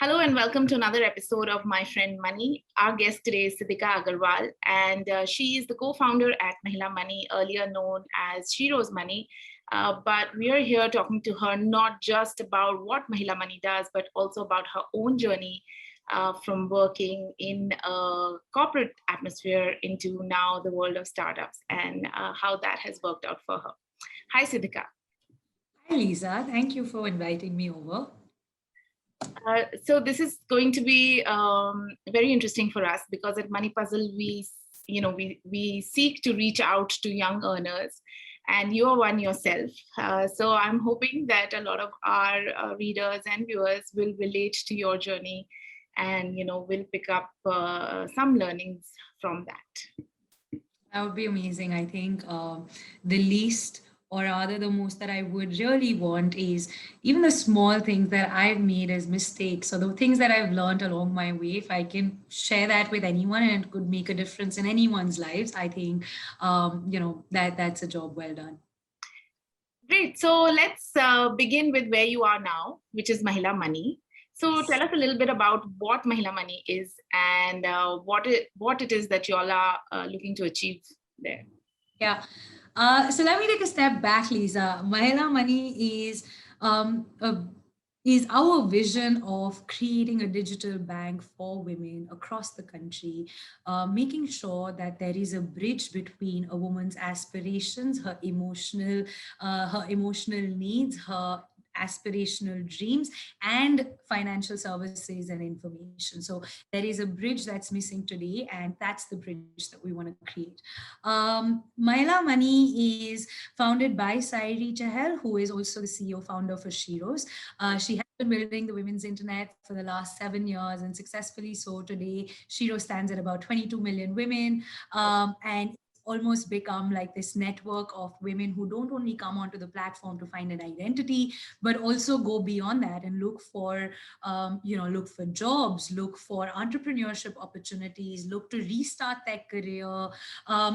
Hello and welcome to another episode of My Friend Money. Our guest today is Siddhika Agarwal, and she is the co-founder at Mahila Money, earlier known as Shiro's Money. But we are here talking to her not just about what Mahila Money does, but also about her own journey from working in a corporate atmosphere into now the world of startups and how that has worked out for her. Hi, Siddhika. Hi, Lisa. Thank you for inviting me over. So this is going to be very interesting for us because at Money Puzzle we seek to reach out to young earners, and you are one yourself. So I'm hoping that a lot of our readers and viewers will relate to your journey, and will pick up some learnings from that. That would be amazing. I think the least, or rather the most that I would really want is even the small things that I've made as mistakes or the things that I've learned along my way. If I can share that with anyone and it could make a difference in anyone's lives, I think, that's a job well done. Great. So let's begin with where you are now, which is Mahila Money. So tell us a little bit about what Mahila Money is and what it is that you all are looking to achieve there. Yeah. So let me take a step back, Lisa. Mahila Money is our vision of creating a digital bank for women across the country, making sure that there is a bridge between a woman's aspirations, her emotional needs, her aspirational dreams, and financial services and information. So there is a bridge that's missing today, and that's the bridge that we want to create. Mahila Money is founded by Sairi Chahal, who is also the CEO founder for Shiro's. She has been building the women's internet for the last 7 years and successfully so. Today, Shiro stands at about 22 million women, and almost become like this network of women who don't only come onto the platform to find an identity, but also go beyond that and look for jobs, look for entrepreneurship opportunities, look to restart their career.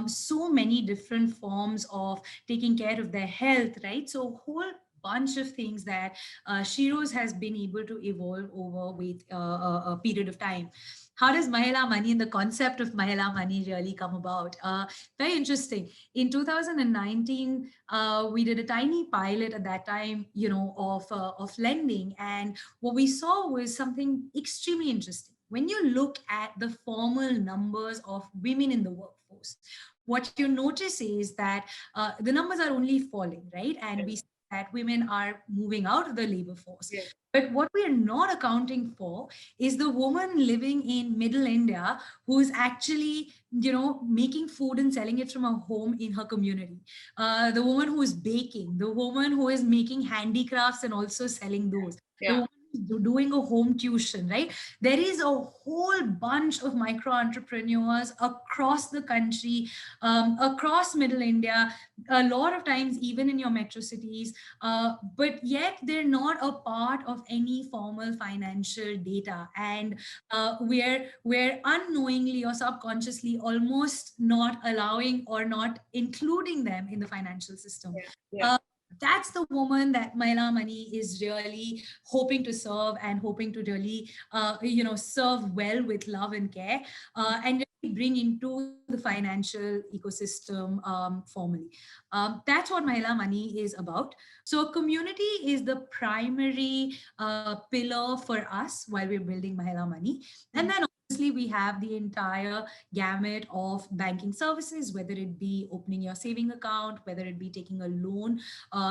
So many different forms of taking care of their health, right? So whole bunch of things that Shiro's has been able to evolve over with a period of time. How does Mahila Money and the concept of Mahila Money really come about? Very interesting. In 2019, we did a tiny pilot at that time, of lending, and what we saw was something extremely interesting. When you look at the formal numbers of women in the workforce, what you notice is that the numbers are only falling, right? And we see that women are moving out of the labor force. Yeah. But what we are not accounting for is the woman living in middle India who is actually, making food and selling it from her home in her community. The woman who is baking, the woman who is making handicrafts and also selling those. The Yeah. woman who's doing a home tuition, right? There is a whole bunch of micro entrepreneurs across the country, across middle India, a lot of times even in your metro cities, but yet they're not a part of any formal financial data, and we're unknowingly or subconsciously almost not allowing or not including them in the financial system. Yeah. Yeah. That's the woman that Mahila Money is really hoping to serve, and hoping to really, serve well with love and care, and really bring into the financial ecosystem formally. That's what Mahila Money is about. So community is the primary pillar for us while we're building Mahila Money. And then obviously we have the entire gamut of banking services, whether it be opening your saving account, whether it be taking a loan.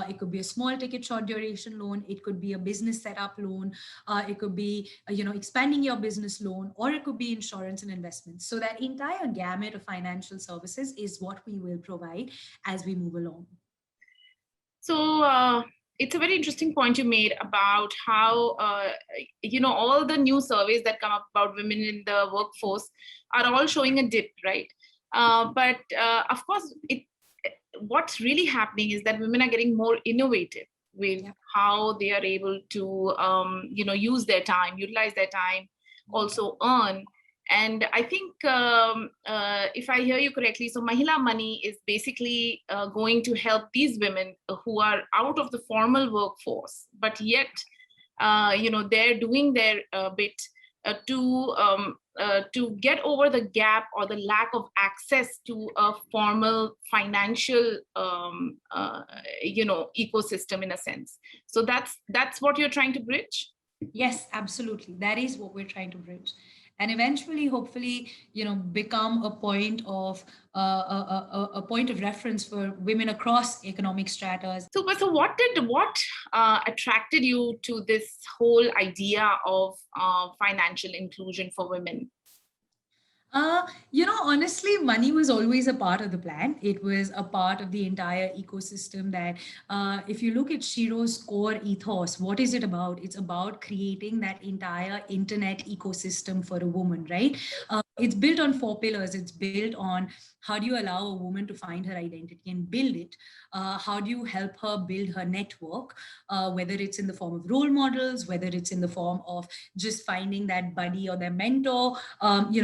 It could be a small ticket, short duration loan. It could be a business setup loan. It could be, expanding your business loan, or it could be insurance and investments. So that entire gamut of financial services is what we will provide as we move along. So it's a very interesting point you made about how all the new surveys that come up about women in the workforce are all showing a dip, right? But of course, what's really happening is that women are getting more innovative with how they are able to use their time, utilize their time, also earn. And I think if I hear you correctly, so Mahila Money is basically going to help these women who are out of the formal workforce, but yet they're doing their bit to get over the gap or the lack of access to a formal financial ecosystem in a sense. So that's what you're trying to bridge. Yes, absolutely. That is what we're trying to bridge. And eventually, hopefully, become a point of a point of reference for women across economic stratas. So what attracted you to this whole idea of financial inclusion for women? Honestly, money was always a part of the plan. It was a part of the entire ecosystem that, if you look at Shiro's core ethos, what is it about? It's about creating that entire internet ecosystem for a woman, right? It's built on four pillars. It's built on how do you allow a woman to find her identity and build it? How do you help her build her network, whether it's in the form of role models, whether it's in the form of just finding that buddy or their mentor,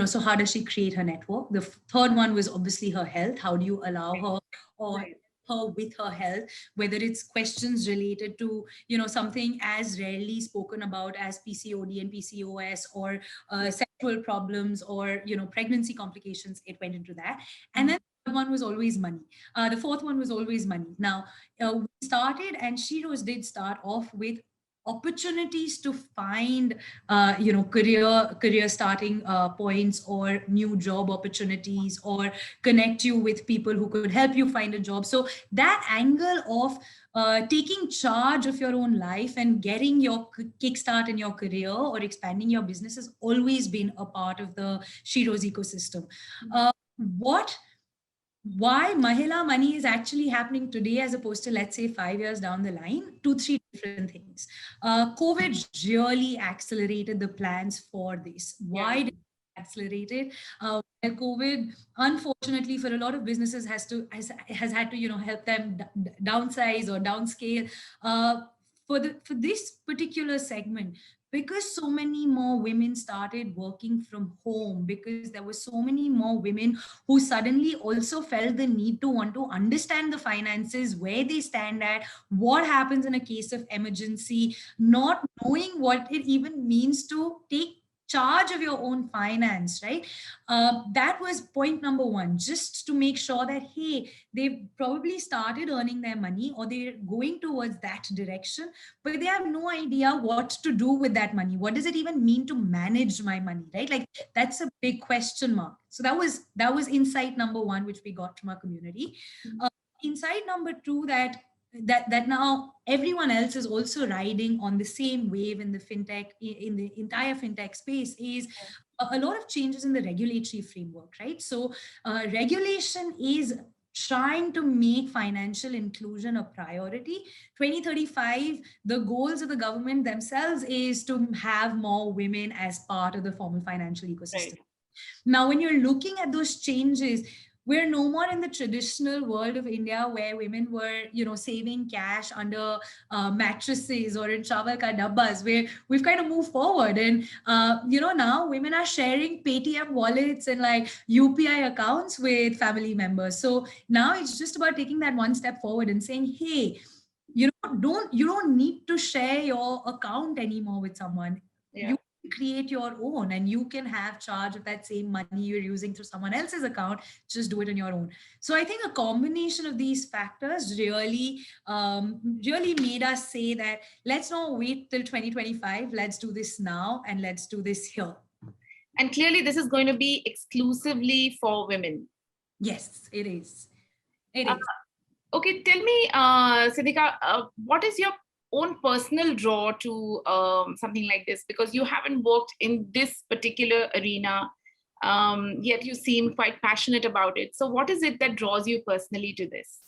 so how does she create her network? The third one was obviously her health. How do you allow her or her with her health, whether it's questions related to something as rarely spoken about as PCOD and PCOS, or sexual problems, or pregnancy complications. It went into that. And then the third one was always money. The fourth one was always money. Now, we started, and Shiro's did start off with opportunities to find career starting points, or new job opportunities, or connect you with people who could help you find a job. So that angle of taking charge of your own life and getting your kickstart in your career or expanding your business has always been a part of the Shiro's ecosystem. What Why Mahila Money is actually happening today as opposed to, let's say, 5 years down the line, two, three different things. COVID really accelerated the plans for this. Why did it accelerate it? COVID, unfortunately, for a lot of businesses, has had to help them downsize or downscale. For this particular segment, because so many more women started working from home, because there were so many more women who suddenly also felt the need to want to understand the finances, where they stand at, what happens in a case of emergency, not knowing what it even means to take charge of your own finance, right? That was point number one, just to make sure that, hey, they've probably started earning their money, or they're going towards that direction, but they have no idea what to do with that money. What does it even mean to manage my money, right? Like, that's a big question mark. So that was insight number one, which we got from our community. Insight number two, that now everyone else is also riding on the same wave in the fintech, in the entire fintech space, is a lot of changes in the regulatory framework, right? So regulation is trying to make financial inclusion a priority. 2035, the goals of the government themselves is to have more women as part of the formal financial ecosystem. Now, when you're looking at those changes, we're no more in the traditional world of India where women were, saving cash under mattresses or in chawal ka dabbas, where we've kind of moved forward. And, now women are sharing Paytm wallets and like UPI accounts with family members. So now it's just about taking that one step forward and saying, hey, you don't need to share your account anymore with someone. You create your own, and you can have charge of that same money you're using through someone else's account. Just do it on your own. So I think a combination of these factors really made us say that let's not wait till 2025. Let's do this now, and let's do this here. And clearly this is going to be exclusively for women. Yes, it is. It is. Okay, tell me, Siddhika, what is your own personal draw to something like this? Because you haven't worked in this particular arena, yet you seem quite passionate about it. So what is it that draws you personally to this?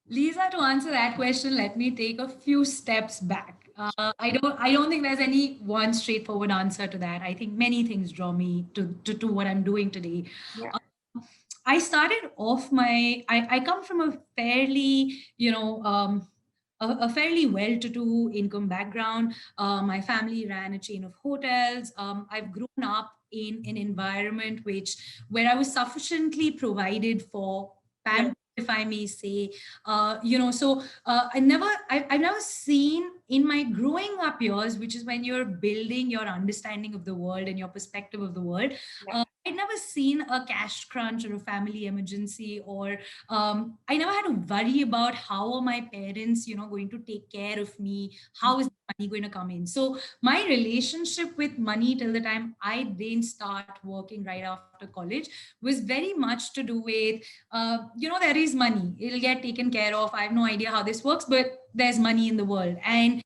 Lisa, to answer that question, let me take a few steps back. I don't think there's any one straightforward answer to that. I think many things draw me to what I'm doing today. I started off I come from a fairly, a fairly well-to-do income background. My family ran a chain of hotels. I've grown up in an environment where I was sufficiently provided for, pampering if I may say. I've never seen in my growing up years, which is when you're building your understanding of the world and your perspective of the world. Yeah. I'd never seen a cash crunch or a family emergency, or I never had to worry about how are my parents, going to take care of me? How is the money going to come in? So my relationship with money till the time I didn't start working right after college was very much to do with, there is money, it'll get taken care of. I have no idea how this works, but there's money in the world. And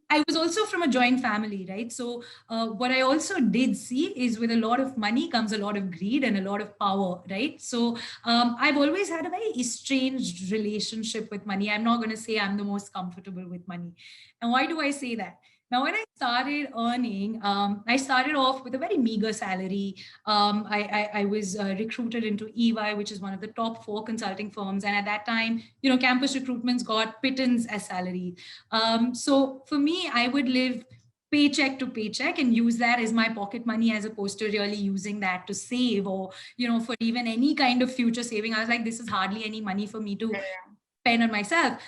I was also from a joint family, right? So, what I also did see is with a lot of money comes a lot of greed and a lot of power, right? So, I've always had a very estranged relationship with money. I'm not going to say I'm the most comfortable with money. And why do I say that? Now, when I started earning, I started off with a very meager salary. I was recruited into EY, which is one of the top four consulting firms. And at that time, campus recruitments got pittance as salary. So for me, I would live paycheck to paycheck and use that as my pocket money, as opposed to really using that to save, or for even any kind of future saving. I was like, this is hardly any money for me to spend on myself.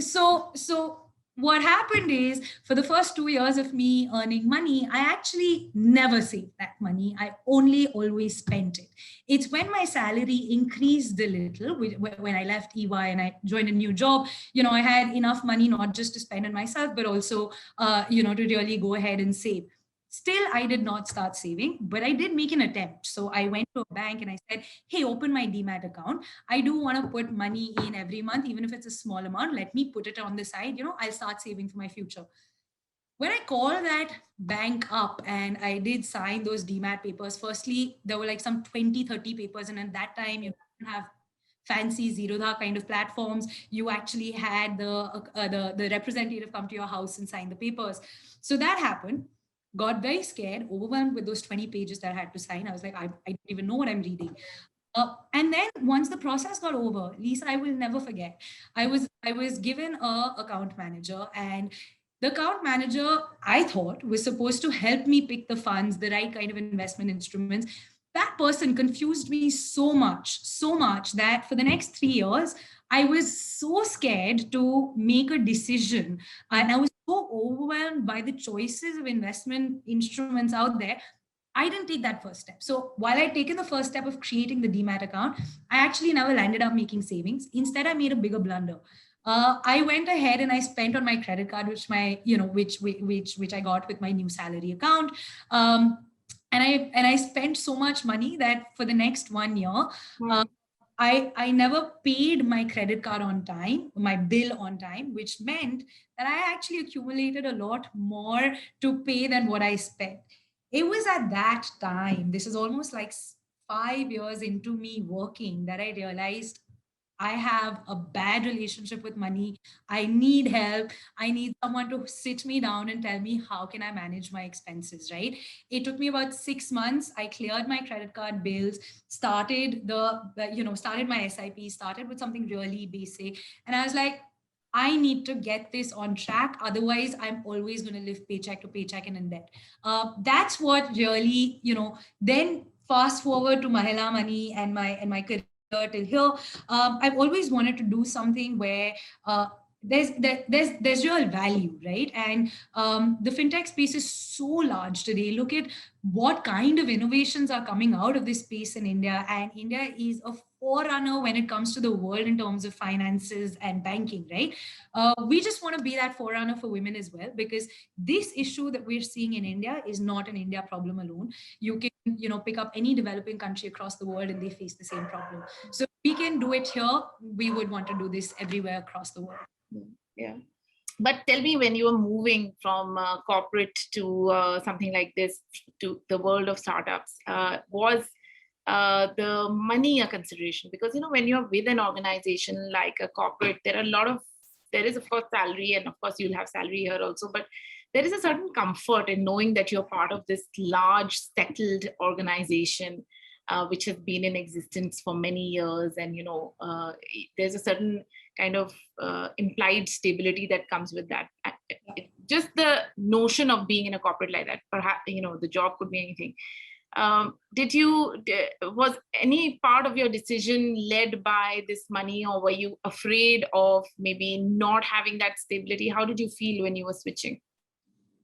So what happened is, for the first 2 years of me earning money, I actually never saved that money. I only always spent it. It's when my salary increased a little, when I left EY and I joined a new job, I had enough money not just to spend on myself, but also, to really go ahead and save. Still, I did not start saving, but I did make an attempt. So I went to a bank and I said, hey, open my demat account. I do want to put money in every month, even if it's a small amount. Let me put it on the side. I'll start saving for my future. When I called that bank up and I did sign those demat papers, firstly, there were like some 20, 30 papers. And at that time, you didn't have fancy Zerodha kind of platforms. You actually had the representative come to your house and sign the papers. So that happened. Got very scared, overwhelmed with those 20 pages that I had to sign. I was like, I don't even know what I'm reading. And then once the process got over, Lisa, I will never forget. I was given a account manager, and the account manager, I thought, was supposed to help me pick the funds, the right kind of investment instruments. That person confused me so much that for the next 3 years, I was so scared to make a decision. And I was so overwhelmed by the choices of investment instruments out there. I didn't take that first step. So while I'd taken the first step of creating the demat account, I actually never landed up making savings. Instead, I made a bigger blunder. I went ahead and I spent on my credit card, which I got with my new salary account. And I spent so much money that for the next 1 year, I never paid my credit card on time, my bill on time, which meant that I actually accumulated a lot more to pay than what I spent. It was at that time, this is almost like 5 years into me working, that I realized I have a bad relationship with money. I need help. I need someone to sit me down and tell me how can I manage my expenses, right? It took me about 6 months. I cleared my credit card bills, started started my SIP, started with something really basic. And I was like, I need to get this on track. Otherwise, I'm always going to live paycheck to paycheck and in debt. That's what really, then fast forward to Mahila Money and my career till here. I've always wanted to do something where there's real value, right? And the fintech space is so large today. Look at what kind of innovations are coming out of this space in India, and India is a forerunner when it comes to the world in terms of finances and banking, right? We just want to be that forerunner for women as well, because this issue that we're seeing in India is not an India problem alone. You can pick up any developing country across the world and they face the same problem. So if we can do it here, we would want to do this everywhere across the world. Yeah. But tell me, when you were moving from corporate to something like this, to the world of startups, was the money a consideration? Because when you're with an organization like a corporate, there is of course salary, and of course you'll have salary here also, but there is a certain comfort in knowing that you're part of this large settled organization, which has been in existence for many years, and there's a certain kind of implied stability that comes with that. Just the notion of being in a corporate like that, perhaps the job could be anything. Was any part of your decision led by this money, or were you afraid of maybe not having that stability? How did you feel when you were switching?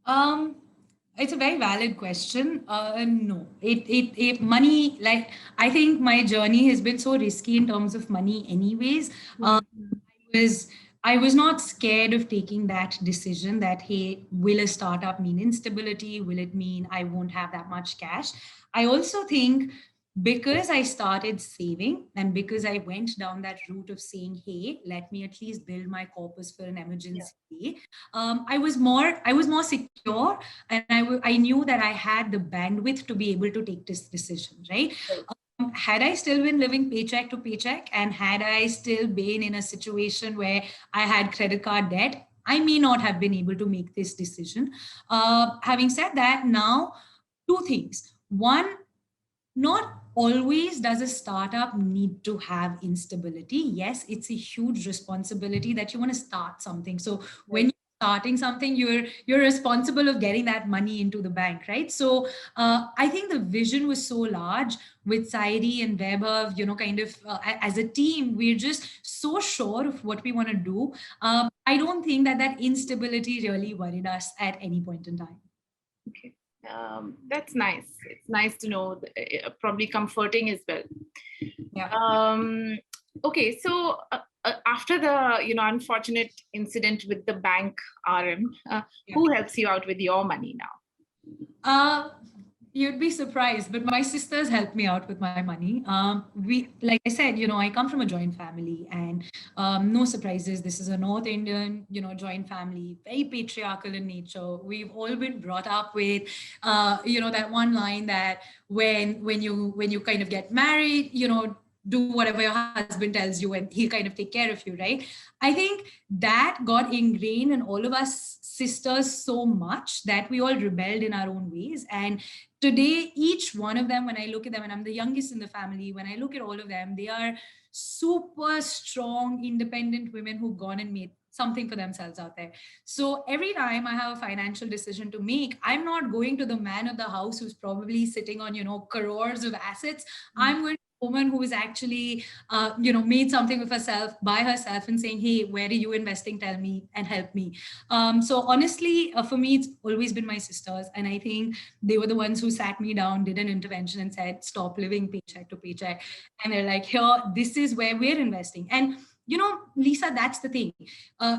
Um, it's a very valid question. No, money, like, I think my journey has been so risky in terms of money, anyways. Hmm. Was I was not scared of taking that decision that, hey, will a startup mean instability? Will it mean I won't have that much cash? I also think because I started saving and because I went down that route of saying, hey, let me at least build my corpus for an Yeah. emergency day. I was more secure, and I knew that I had the bandwidth to be able to take this decision, right? Right. Had I still been living paycheck to paycheck, and had I still been in a situation where I had credit card debt, I may not have been able to make this decision. Having said that, now, two things. One, not always does a startup need to have instability. Yes, it's a huge responsibility that you want to start something. So when Right. you're starting something, you're responsible of getting that money into the bank, right? So I think the vision was so large with Sairi and Vaibhav, kind of as a team, we're just so sure of what we want to do. I don't think that instability really worried us at any point in time. Okay. That's nice. It's nice to know, probably comforting as well. Yeah. Um, okay, so after the unfortunate incident with the bank RM, Yeah. who helps you out with your money now? Uh, you'd be surprised, but my sisters help me out with my money. Like I said, I come from a joint family, and no surprises. This is a North Indian, joint family, very patriarchal in nature. We've all been brought up with, that one line that when you kind of get married, do whatever your husband tells you, and he'll kind of take care of you, right? I think that got ingrained in all of us sisters so much that we all rebelled in our own ways. And today, each one of them, when I look at them, and I'm the youngest in the family, when I look at all of them, they are super strong, independent women who've gone and made something for themselves out there. So every time I have a financial decision to make, I'm not going to the man of the house who's probably sitting on, crores of assets. I'm going to a woman who is actually made something of herself by herself and saying, hey, where are you investing? Tell me and help me. So honestly, for me, it's always been my sisters. And I think they were the ones who sat me down, did an intervention and said, stop living paycheck to paycheck. And they're like, here, this is where we're investing. And, Lisa, that's the thing. Uh,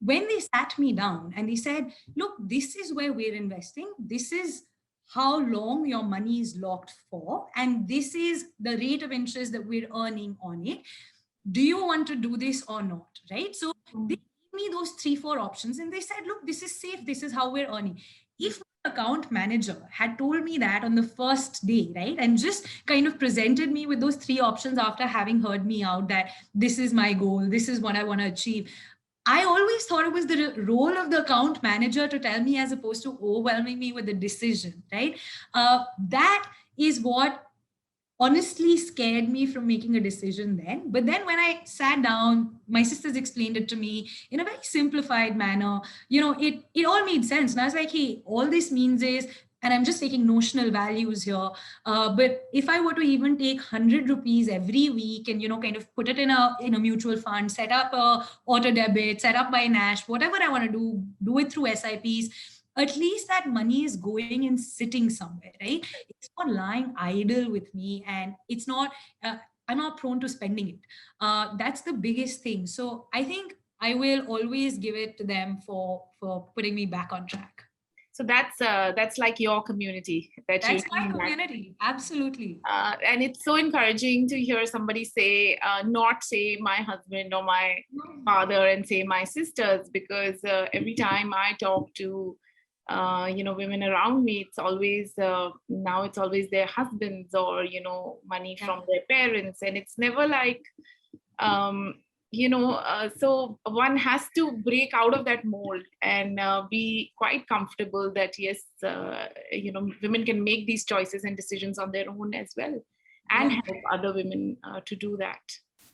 when they sat me down and they said, look, this is where we're investing. This is how long your money is locked for. And this is the rate of interest that we're earning on it. Do you want to do this or not? Right. So they gave me those 3, 4 options and they said, look, this is safe. This is how we're earning. If my account manager had told me that on the first day, right, and just kind of presented me with those 3 options after having heard me out that this is my goal, this is what I want to achieve, I always thought it was the role of the account manager to tell me as opposed to overwhelming me with the decision, right? That is what honestly scared me from making a decision then. But then when I sat down, my sisters explained it to me in a very simplified manner. It all made sense. And I was like, hey, all this means is, and I'm just taking notional values here. But if I were to even take 100 rupees every week and, kind of put it in a mutual fund, set up a auto debit, set up my Nash, whatever I want to do it through SIPs, at least that money is going and sitting somewhere, right? It's not lying idle with me, and it's not I'm not prone to spending it. That's the biggest thing. So I think I will always give it to them for putting me back on track. So that's like your community that you That's my lean back. community, absolutely. And it's so encouraging to hear somebody say, not say my husband or my father, and say my sisters, because every time I talk to women around me, it's always now it's always their husbands, or money Yeah. from their parents, and it's never like so one has to break out of that mold and be quite comfortable that yes, women can make these choices and decisions on their own as well, and Yeah. help other women to do that.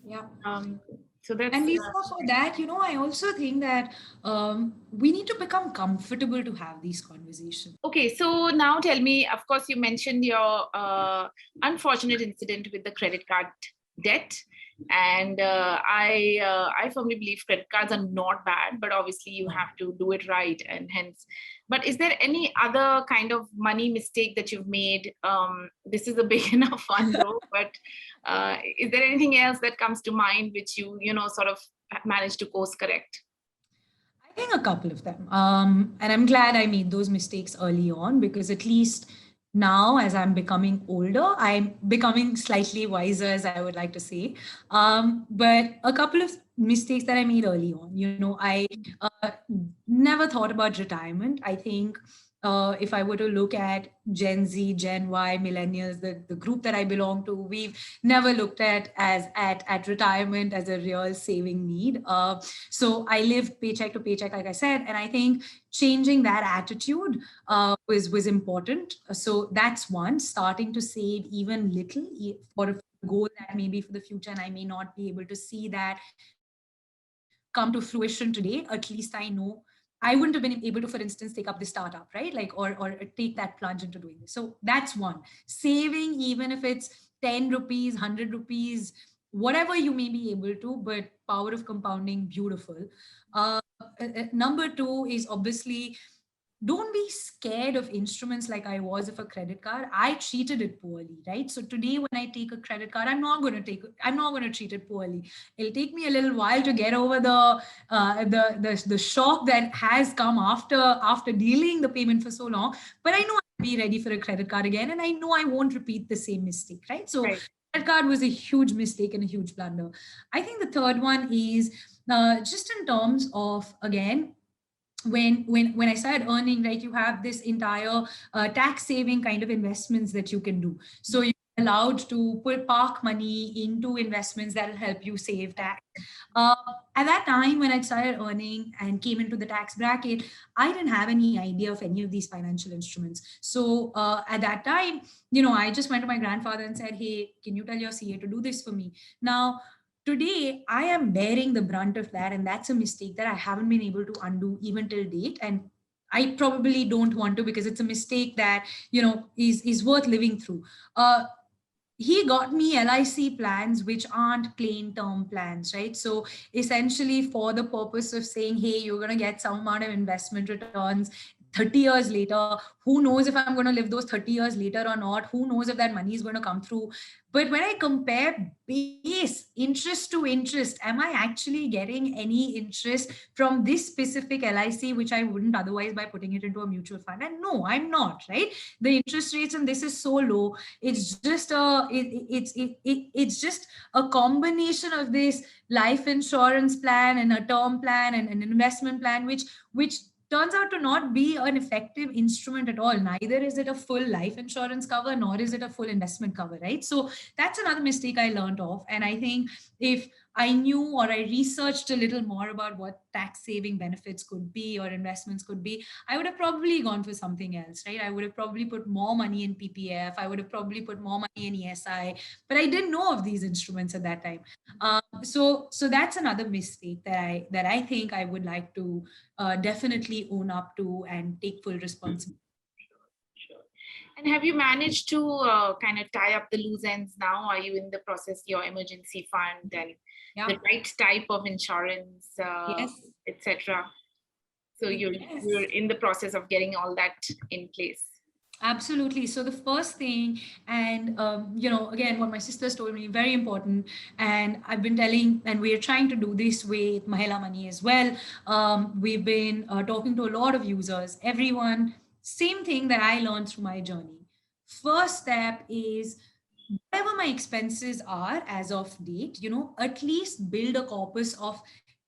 Yeah. um, So that's And Lisa, for that, I also think that we need to become comfortable to have these conversations. okay. So now tell me, of course, you mentioned your unfortunate incident with the credit card debt. And I firmly believe credit cards are not bad, but obviously you have to do it right. And hence, but is there any other kind of money mistake that you've made? This is a big enough one though, but is there anything else that comes to mind which you know, sort of managed to course correct? I think a couple of them. And I'm glad I made those mistakes early on because at least now, as I'm becoming older, I'm becoming slightly wiser, as I would like to say. But a couple of mistakes that I made early on, I uh, never thought about retirement. I think if I were to look at Gen Z, Gen Y, millennials, the group that I belong to, we've never looked at retirement as a real saving need. So I live paycheck to paycheck, like I said, and I think changing that attitude was important. So that's one, starting to save even little for a goal that maybe for the future, and I may not be able to see that come to fruition today. At least I know I wouldn't have been able to, for instance, take up this startup, right? Like, or take that plunge into doing this. So that's one. Saving, even if it's 10 rupees, 100 rupees, whatever you may be able to, but power of compounding, beautiful. Number two is obviously don't be scared of instruments like I was of a credit card. I treated it poorly, right? So today when I take a credit card, I'm not going to treat it poorly. It'll take me a little while to get over the shock that has come after dealing the payment for so long. But I know I'll be ready for a credit card again, and I know I won't repeat the same mistake, right? So Right. credit card was a huge mistake and a huge blunder. I think the third one is just in terms of, again, when I started earning, right, you have this entire tax saving kind of investments that you can do. So you're allowed to put park money into investments that will help you save tax. uh, at that time when I started earning and came into the tax bracket, I didn't have any idea of any of these financial instruments. So at that time, I just went to my grandfather and said, hey, can you tell your CA to do this for me now? Today I am bearing the brunt of that, and that's a mistake that I haven't been able to undo even till date. And I probably don't want to, because it's a mistake that is worth living through. He got me LIC plans which aren't plain term plans, right? So essentially, for the purpose of saying, hey, you're going to get some amount of investment returns 30 years later. Who knows if I'm going to live those 30 years later or not? Who knows if that money is going to come through? But when I compare base interest to interest, am I actually getting any interest from this specific LIC, which I wouldn't otherwise by putting it into a mutual fund? And no, I'm not, right? The interest rates and this is so low. It's just it's just a combination of this life insurance plan and a term plan and an investment plan, which turns out to not be an effective instrument at all. Neither is it a full life insurance cover, nor is it a full investment cover, right? So that's another mistake I learned of. And I think if I knew or I researched a little more about what tax saving benefits could be or investments could be, I would have probably gone for something else, right? I would have probably put more money in PPF. I would have probably put more money in ESI, but I didn't know of these instruments at that time. So that's another mistake that I think I would like to definitely own up to and take full responsibility. Sure. And have you managed to kind of tie up the loose ends now? Are you in the process, your emergency fund and Yeah. the right type of insurance, Yes. etc.? So you're Yes. in the process of getting all that in place. Absolutely. So the first thing, and again, what my sisters told me, very important, and I've been telling, and we're trying to do this with Mahila Money as well. We've been talking to a lot of users, everyone, same thing that I learned through my journey. First step is whatever my expenses are as of date, at least build a corpus of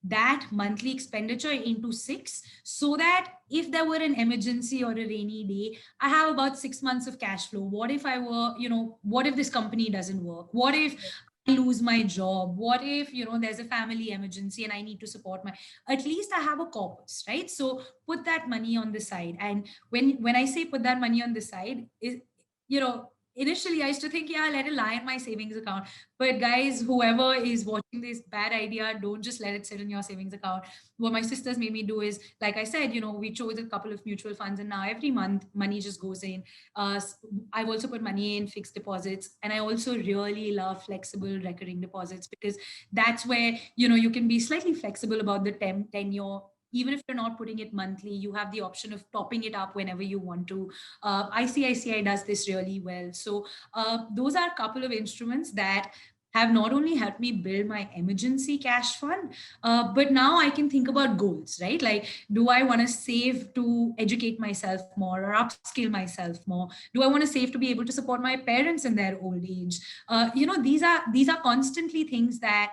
that monthly expenditure into six, so that if there were an emergency or a rainy day, I have about 6 months of cash flow. What if what if this company doesn't work? What if I lose my job? What if, there's a family emergency and I need to support my, at least I have a corpus, right? So put that money on the side. And when I say put that money on the side, is, you know, initially I used to think, yeah, let it lie in my savings account. But guys, whoever is watching this, bad idea, don't just let it sit in your savings account. What my sisters made me do is, like I said, we chose a couple of mutual funds, and now every month money just goes in. I've also put money in fixed deposits, and I also really love flexible recurring deposits, because that's where you can be slightly flexible about the tenure. Even if you're not putting it monthly, you have the option of topping it up whenever you want to. ICICI does this really well. So those are a couple of instruments that have not only helped me build my emergency cash fund, but now I can think about goals, right? Like, do I want to save to educate myself more or upskill myself more? Do I want to save to be able to support my parents in their old age? These are constantly things that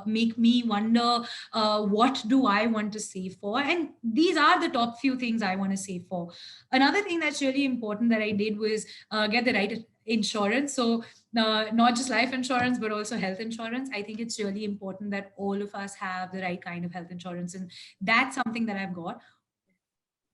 make me wonder, what do I want to save for? And these are the top few things I want to save for. Another thing that's really important that I did was get the right insurance. So not just life insurance, but also health insurance. I think it's really important that all of us have the right kind of health insurance. And that's something that I've got.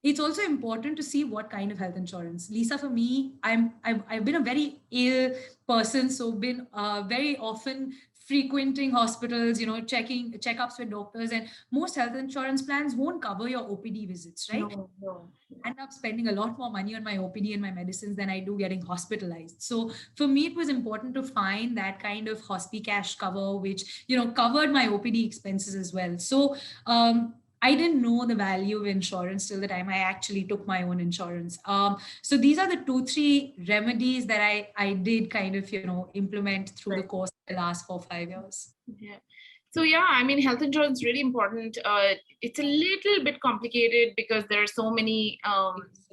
It's also important to see what kind of health insurance. Lisa, for me, I've been a very ill person, so been very often frequenting hospitals, checking checkups with doctors, and most health insurance plans won't cover your OPD visits, right? No, no. I end up spending a lot more money on my OPD and my medicines than I do getting hospitalized. So for me, it was important to find that kind of cash cover, which covered my OPD expenses as well. So I didn't know the value of insurance till the time I actually took my own insurance. So these are the 2, 3 remedies that I did kind of implement through the Right. course of the last 4, 5 years. Yeah. So yeah, I mean, health insurance is really important. It's a little bit complicated because there are so many,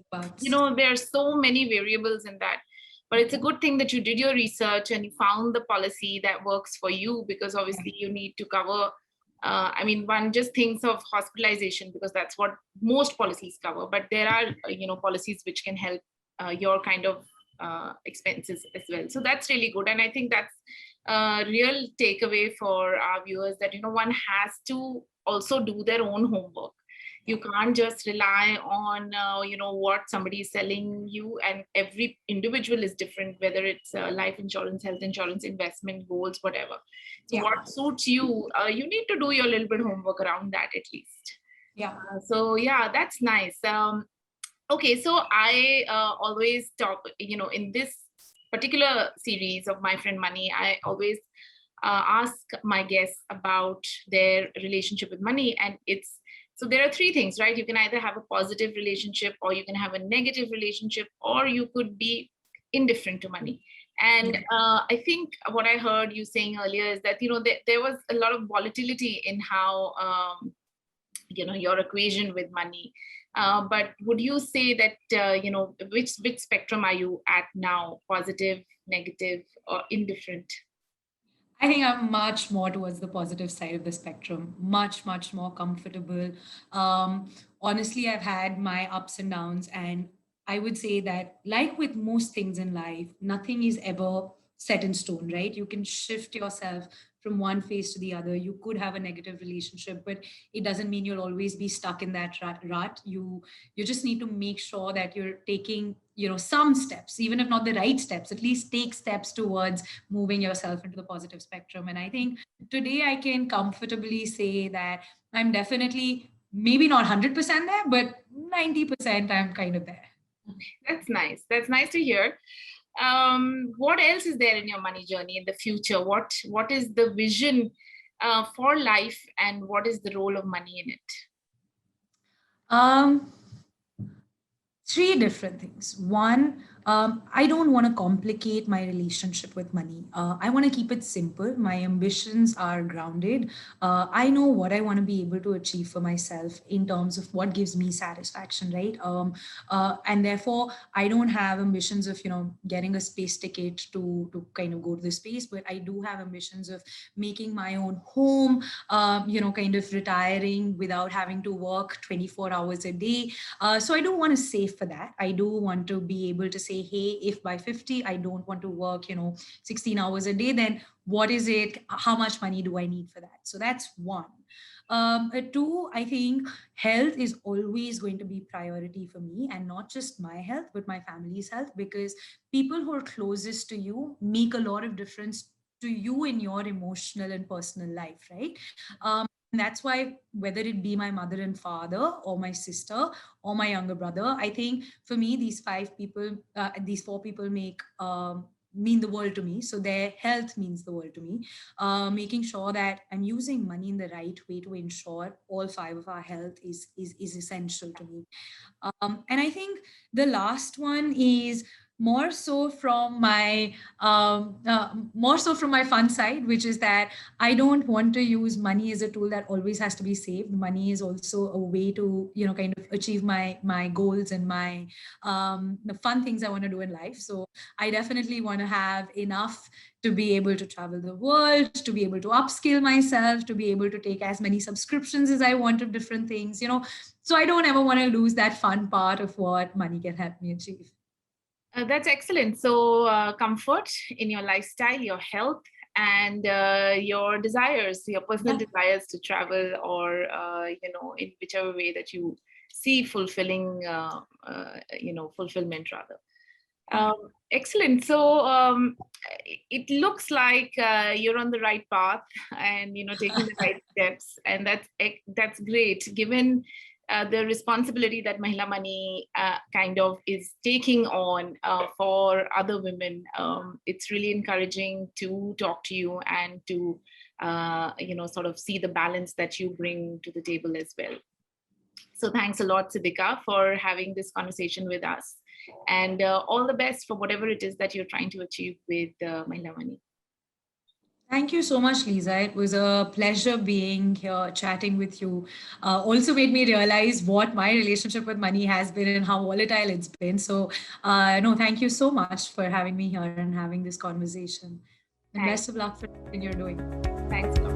But there are so many variables in that. But it's a good thing that you did your research and you found the policy that works for you, because obviously you need to cover. I mean, one just thinks of hospitalization because that's what most policies cover. But there are, policies which can help your kind of expenses as well. So that's really good, and I think that's a real takeaway for our viewers, that one has to also do their own homework. You can't just rely on what somebody is selling you, and every individual is different, whether it's life insurance, health insurance, investment goals, whatever. So yeah, what suits you, you need to do your little bit homework around that at least. yeah. So yeah, that's nice. Okay, so I always talk, in this particular series of My Friend Money, I always ask my guests about their relationship with money. And so there are three things, right? You can either have a positive relationship, or you can have a negative relationship, or you could be indifferent to money. And I think what I heard you saying earlier is that, there was a lot of volatility in how, your equation with money. But would you say that which spectrum are you at now? Positive, negative, or indifferent? I think I'm much more towards the positive side of the spectrum, much, much more comfortable. Honestly, I've had my ups and downs, and I would say that, like with most things in life, nothing is ever set in stone, right? You can shift yourself from one phase to the other. You could have a negative relationship, but it doesn't mean you'll always be stuck in that rut. You just need to make sure that you're taking some steps, even if not the right steps, at least take steps towards moving yourself into the positive spectrum. And I think today I can comfortably say that I'm definitely maybe not 100% there, but 90% I'm kind of there. That's nice. That's nice to hear. What else is there in your money journey in the future? What is the vision for life, and what is the role of money in it? Um, Three different things. One, I don't want to complicate my relationship with money. I want to keep it simple. My ambitions are grounded. I know what I want to be able to achieve for myself in terms of what gives me satisfaction, right? And therefore, I don't have ambitions of getting a space ticket to kind of go to the space, but I do have ambitions of making my own home. Kind of retiring without having to work 24 hours a day. So I do want to save for that. I do want to be able to say, hey, if by 50 I don't want to work, 16 hours a day, then what is it? How much money do I need for that? So that's one. Two, I think health is always going to be priority for me, and not just my health, but my family's health, because people who are closest to you make a lot of difference to you in your emotional and personal life, right? And that's why, whether it be my mother and father, or my sister, or my younger brother, I think for me, these four people mean the world to me. So their health means the world to me. Making sure that I'm using money in the right way to ensure all five of our health is essential to me. And I think the last one is more so from my fun side, which is that I don't want to use money as a tool that always has to be saved. Money is also a way to, kind of achieve my goals and my the fun things I want to do in life. So I definitely want to have enough to be able to travel the world, to be able to upskill myself, to be able to take as many subscriptions as I want of different things, so I don't ever want to lose that fun part of what money can help me achieve. That's excellent. So, comfort in your lifestyle, your health, and your desires, your personal Yeah. desires to travel, or in whichever way that you see fulfilling, fulfillment rather. Yeah. Excellent. So, it looks like you're on the right path, and taking the right steps, and that's great. Given the responsibility that Mahila Money kind of is taking on for other women, it's really encouraging to talk to you and to sort of see the balance that you bring to the table as well. So thanks a lot, Siddhika, for having this conversation with us. And all the best for whatever it is that you're trying to achieve with Mahila Money. Thank you so much, Lisa. It was a pleasure being here chatting with you. Also made me realize what my relationship with money has been and how volatile it's been. So, no, thank you so much for having me here and having this conversation. And best Thanks. of luck for everything you're doing. Thanks a lot.